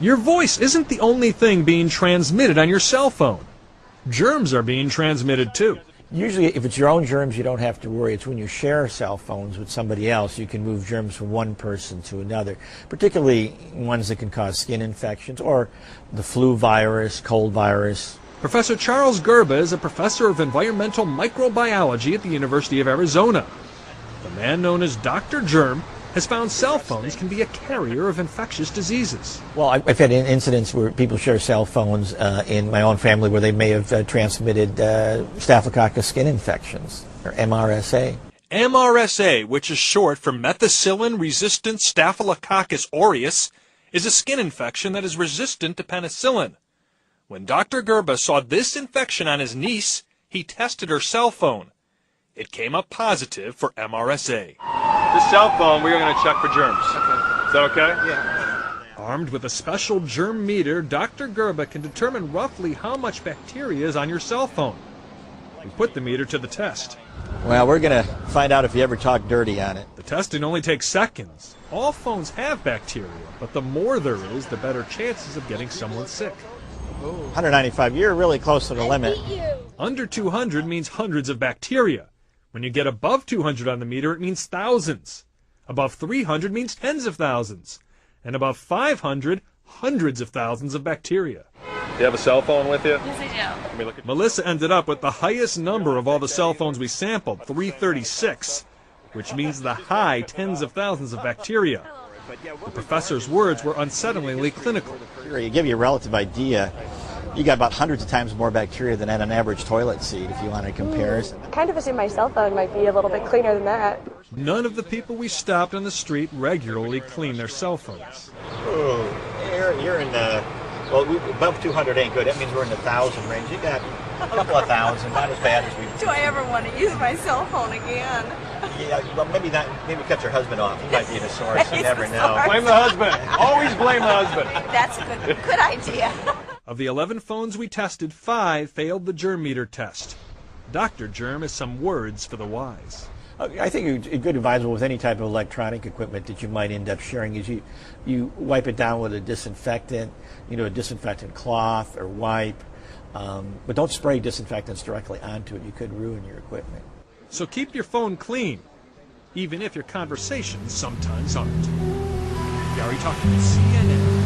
Your voice isn't the only thing being transmitted on your cell phone. Germs are being transmitted too. Usually, if it's your own germs, you don't have to worry. It's when you share cell phones with somebody else, you can move germs from one person to another, particularly ones that can cause skin infections or the flu virus, cold virus. Professor Charles Gerba is a professor of environmental microbiology at the University of Arizona. The man known as Dr. Germ has found cell phones can be a carrier of infectious diseases. Well, I've had incidents where people share cell phones in my own family where they may have transmitted Staphylococcus skin infections, or MRSA. MRSA, which is short for methicillin-resistant Staphylococcus aureus, is a skin infection that is resistant to penicillin. When Dr. Gerba saw this infection on his niece, he tested her cell phone. It came up positive for MRSA. This cell phone, we are going to check for germs. Okay. Is that okay? Yeah. Armed with a special germ meter, Dr. Gerba can determine roughly how much bacteria is on your cell phone. We put the meter to the test. Well, we're going to find out if you ever talk dirty on it. The testing only takes seconds. All phones have bacteria, but the more there is, the better chances of getting someone sick. 195, you're really close to the limit. Under 200 means hundreds of bacteria. When you get above 200 on the meter, it means thousands. Above 300 means tens of thousands. And above 500, hundreds of thousands of bacteria. Do you have a cell phone with you? Yes, I do. Melissa ended up with the highest number of all the cell phones we sampled, 336, which means the high tens of thousands of bacteria. The professor's words were unsettlingly clinical. To give you a relative idea, you got about hundreds of times more bacteria than at an average toilet seat, if you want a comparison. Kind of assume my cell phone might be a little bit cleaner than that. None of the people we stopped on the street regularly clean their cell phones. Oh, you're in the, well, above 200 ain't good. That means we're in the 1,000 range. You got a couple of thousand, not as bad as we. Do I ever want to use my cell phone again? Yeah, well, maybe not. Maybe cut your husband off. He might be the source. You never know. Blame the husband. Always blame the husband. That's a good idea. Of the 11 phones we tested, 5 failed the germ meter test. Dr. Germ has some words for the wise. I think a good advisable with any type of electronic equipment that you might end up sharing is you wipe it down with a disinfectant, a disinfectant cloth or wipe, but don't spray disinfectants directly onto it. You could ruin your equipment. So keep your phone clean, even if your conversations sometimes aren't. Gary talking to CNN.